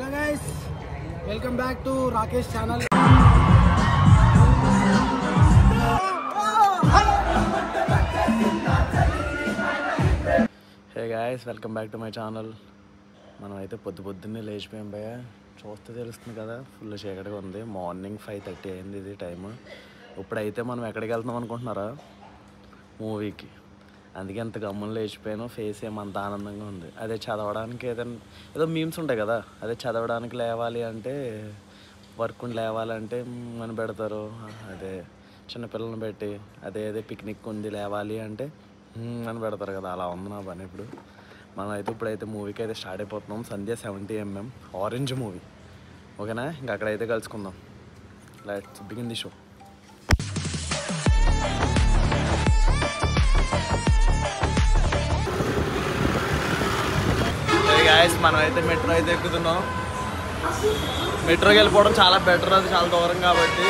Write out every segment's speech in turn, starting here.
Hello guys, welcome back to Rakesh channel. Hey guys, welcome back to my channel. మనం అయితే పొద్దున్నే లేచిపోయాం భయ్య. చూస్తే తెలుస్తుంది కదా, ఫుల్ చీకటిగా ఉంది. మార్నింగ్ 5:30 అయింది ఇది టైము. ఇప్పుడైతే మనం ఎక్కడికి వెళ్తున్నాం అనుకుంటున్నారా? మూవీకి. అందుకే అంత గమ్మున లేచిపోయాను. ఫేస్ ఏమంత ఆనందంగా ఉంది. అదే చదవడానికి ఏదో మీమ్స్ ఉంటాయి కదా, అదే చదవడానికి లేవాలి అంటే, వర్క్ లేవాలంటే అని పెడతారు. అదే చిన్నపిల్లల్ని పెట్టి అదే పిక్నిక్ ఉంది లేవాలి అంటే అని పెడతారు కదా, అలా ఉంది నా పని ఇప్పుడు. మనం అయితే ఇప్పుడైతే మూవీకి అయితే స్టార్ట్ అయిపోతున్నాం. సంధ్య 70mm ఆరెంజ్ మూవీ. ఓకేనా? ఇంకా అక్కడైతే కలుసుకుందాం. Let's begin the show. Guys, మనం అయితే మెట్రో అయితే ఎక్కుతున్నాం. మెట్రోకి వెళ్ళిపోవడం చాలా బెటర్, అది చాలా దూరం కాబట్టి.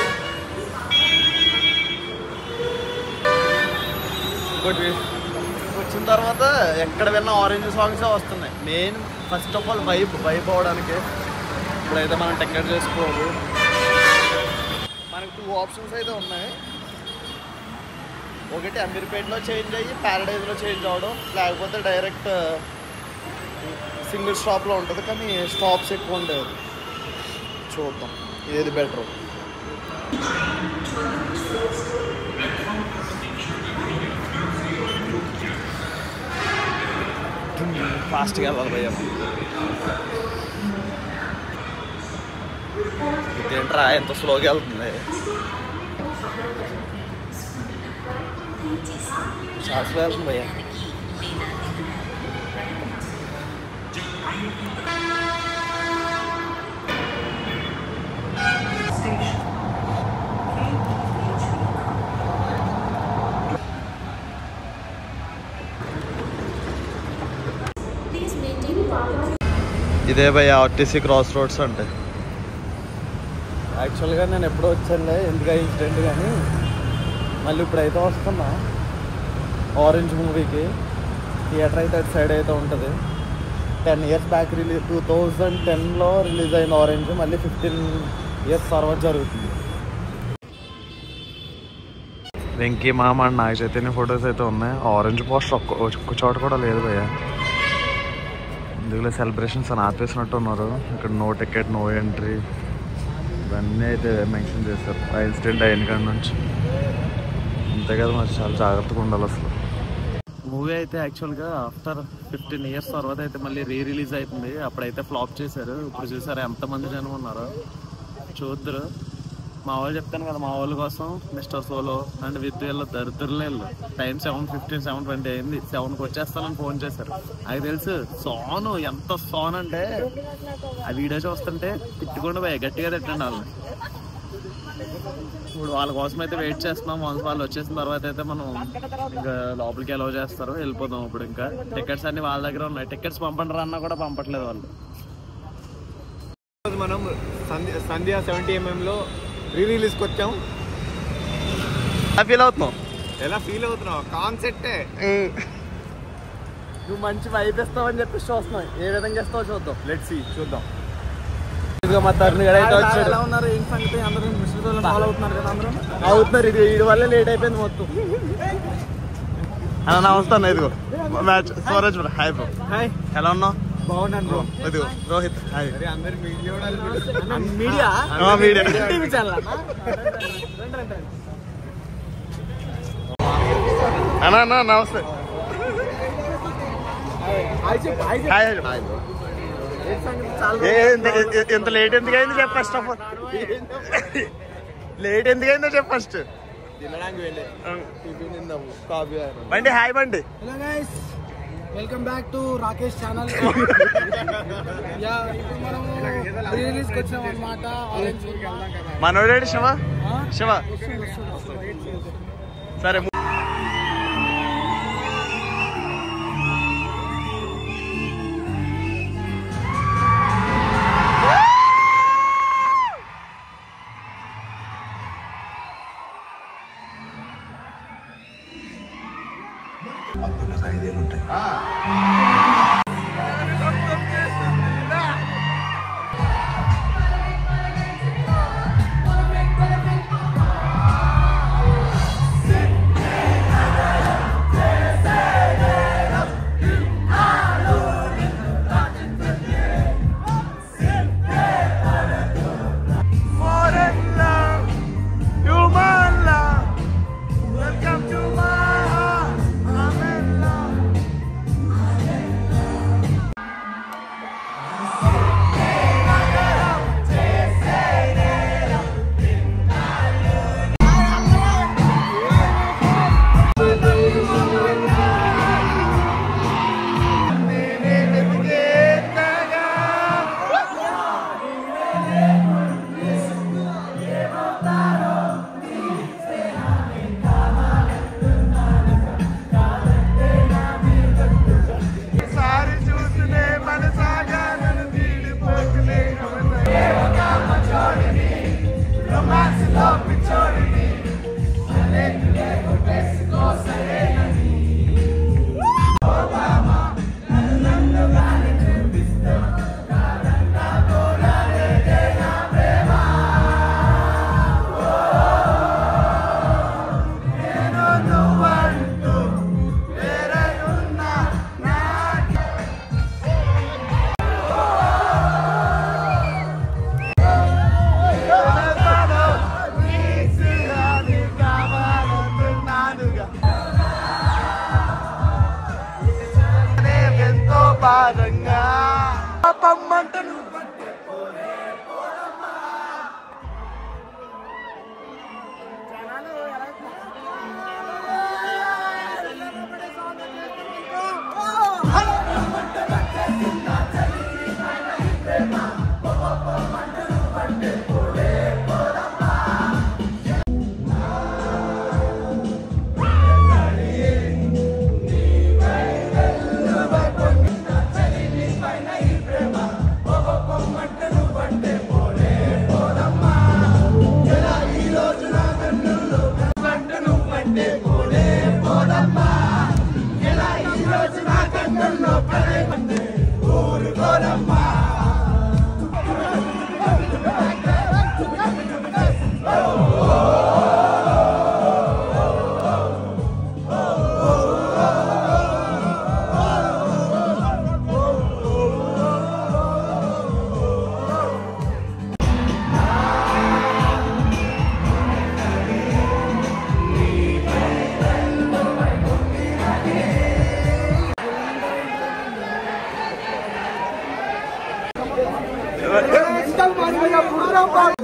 ఇంకోటి వచ్చిన తర్వాత ఎక్కడ విన్నా ఆరెంజ్ సాంగ్సే వస్తున్నాయి. Main first of all vibe అవ్వడానికి. ఇప్పుడైతే మనం టికెట్ చేసుకోవాలి. మనకు 2 ఆప్షన్స్ అయితే ఉన్నాయి. ఒకటి అమీర్పేటలో చేంజ్ అయ్యి ప్యారడైజ్లో చేంజ్ అవ్వడం, లేకపోతే డైరెక్ట్ సింగిల్ స్టాప్లో ఉంటుంది. కానీ స్టాప్స్ ఎక్కువ ఉండేది. చూద్దాం ఏది బెటర్. ఫాస్ట్గా వెళ్ళాలి భయ్య. ఇదేంట్రా ఎంత స్లోగా వెళ్తుంది? చాలా స్లో వెళ్తుంది భయ్య. ఇదే భయ్య ఆర్టీసీ క్రాస్ రోడ్స్ అంటే. యాక్చువల్గా నేను ఎప్పుడో వచ్చానులే, ఎందుకు ఇన్సిడెంట్. కానీ మళ్ళీ ఇప్పుడైతే వస్తున్నా ఆరెంజ్ మూవీకి. థియేటర్ అయితే అటు సైడ్ అయితే ఉంటుంది. 10 years బ్యాక్ 2010లో రిలీజ్ అయిన ఆరెంజ్ మళ్ళీ 15 years తర్వాత జరుగుతుంది. వెంకీ మామ అండ్ నాగ చైతన్య ఫొటోస్ అయితే ఉన్నాయి. ఆరెంజ్ పోస్టర్ ఒక్క చోట కూడా లేదు భయ్య. ఇందులో సెలబ్రేషన్స్ అని ఆపేసినట్టు ఉన్నారు. ఇక్కడ నో టికెట్, నో ఎంట్రీ ఇవన్నీ అయితే మెన్షన్ చేశారు. ఆ ఇన్సిడెంట్ అయిన కాడి నుంచి. అంతే కదా, మరి చాలా జాగ్రత్తగా ఉండాలి అసలు. మూవీ అయితే యాక్చువల్గా ఆఫ్టర్ 15 years తర్వాత అయితే మళ్ళీ రిలీజ్ అవుతుంది. అప్పుడైతే ఫ్లాప్ చేశారు. ఇప్పుడు చూసారు ఎంతమంది జనం ఉన్నారో, చూద్దరు. మా వాళ్ళు చెప్తాను కదా, మా వాళ్ళ కోసం మిస్టర్ సోలో అండ్ విత్ వీళ్ళ దరిద్రులే. టైం 7:15, 7:20 అయింది. 7కి వచ్చేస్తానని ఫోన్ చేశారు. నాకు తెలుసు సోను ఎంత సోన్ అంటే, ఆ వీడియో చూస్తుంటే తిట్టుకుండా పోయి గట్టిగా తిట్టండి వాళ్ళని. ఇప్పుడు వాళ్ళ కోసం అయితే వెయిట్ చేస్తున్నాం. వన్స్ వాళ్ళు వచ్చేసిన తర్వాత అయితే మనం ఇంకా లోపలికి అలౌ చేస్తారు, వెళ్ళిపోదాం. ఇప్పుడు ఇంకా టికెట్స్ అన్ని వాళ్ళ దగ్గర ఉన్నాయి. టికెట్స్ పంపండి రా అన్నా కూడా పంపట్లేదు వాళ్ళు. మనం సంధ్య 70mmలో రిలీజ్కి వచ్చాం. ఎలా ఫీల్ అవుతున్నావు? కాన్సెప్టే. నువ్వు మంచి వైబ్ ఇస్తావని చెప్పి చూస్తున్నావు. ఏ విధంగా ఇస్తావో చూద్దాం. లెట్స్ సీ, చూద్దాం. మా తరుణ్ గడ అయితే వచ్చాడు. అవుతున్నారు. ఇది వీడి వల్ల లేట్ అయిపోయింది మొత్తం. అన్న నమస్తే. ఇదిగో match Swaraj bro. Hi bro. Hi, ఎలా ఉన్నావు? బాగున్నాను బ్రో. ఇదిగో రోహిత్. హాయ్. మీడియా అన్న నమస్తే. ఎంత లేట్ ఎందుకు అయింది చెప్పు ఫస్ట్ ఆఫ్ ఆల్. లేట్ ఎందుకు అయిందో చెప్పు ఫస్ట్. బండి హాయ్ బండి. Hello guys, welcome back to Rakesh channel. ఇప్పుడు మనం రిలీజ్కి వచ్చాం అన్నమాట. మనోడేడు శివ. శివ సరే. అందులో 5 ఏళ్ళు ఉంటాయి.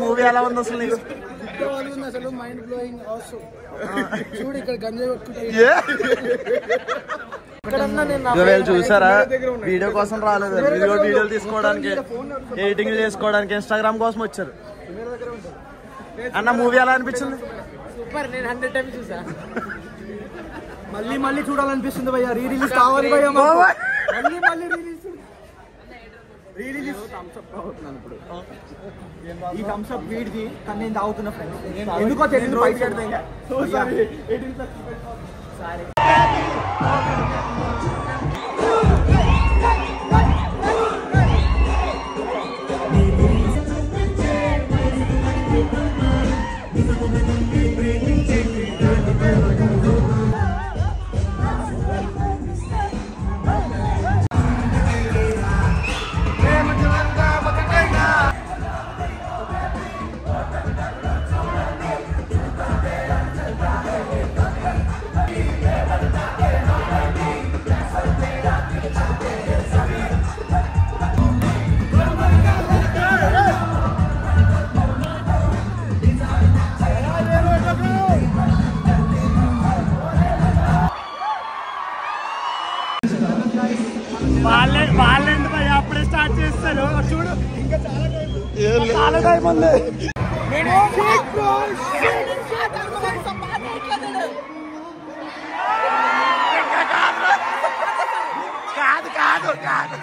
మూవీ ఎలా ఉంది అసలు నీకు? అసలు మైండ్ బ్లోయింగ్ అవసరం. చూడు ఇక్కడ గంజాయి కొట్టుకుంటే చూసారా? వీడియో కోసం రాలేదు, వీడియోలు తీసుకోవడానికి, ఎడిటింగ్ చేసుకోవడానికి, ఇన్స్టాగ్రామ్ కోసం వచ్చారు. అన్న మూవీ ఎలా అనిపించింది? సూపర్. నేను 100 times చూసా. మళ్ళీ చూడాలనిపిస్తుంది భయ్యా. రీ రిలీజ్ కావాలి భయ్యా. మళ్ళీ రీ రిలీజ్ అవుతున్నాను ఇప్పుడు. ఈ థమ్స్ అప్ వీడిది కానీ నేను తాగుతున్నా ఫ్రెండ్స్. ఎందుకో తెలియదు. వాళ్ళండి భయ అప్పుడే స్టార్ట్ చేస్తారు. చూడు ఇంకా చాలా టైం ఉంది. కాదు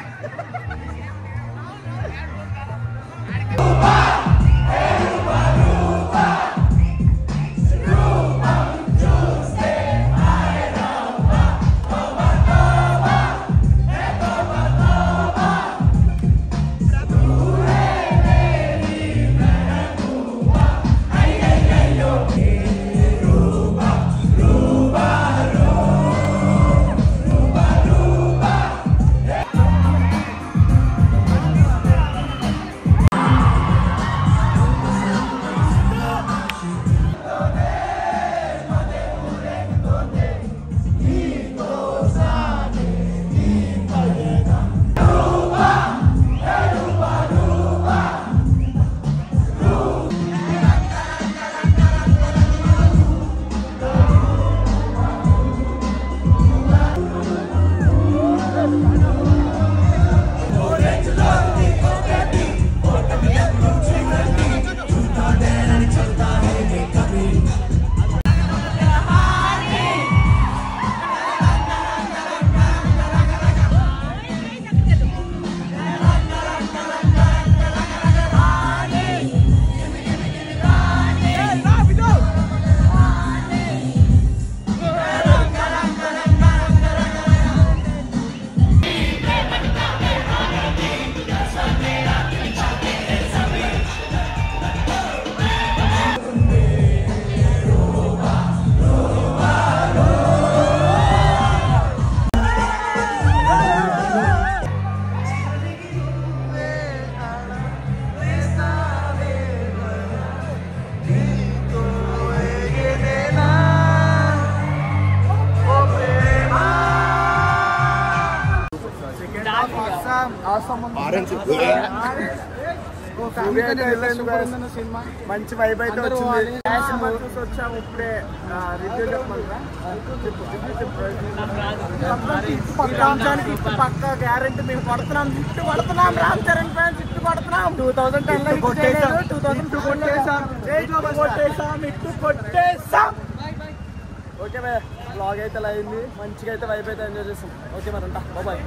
మంచి వైబ్ అయితే వచ్చింది. వచ్చాము ఇప్పుడే. రివ్యూ చెప్పమంటారా? పక్క గ్యారెంటీ మేము కొడుతున్నాం. కొడుతున్నాం రామ్ చరణ్ ఫ్యాన్స్ కొడుతున్నాం. 2010 కొట్టేసాం. 2002 కొట్టేసాం. ఓకే బాయ్, బ్లాగ్ అయితే అయింది. మంచిగా అయితే వైబ్ అయితే ఎంజాయ్ చేస్తాం. ఓకే మరి ఉంటా. బాయ్.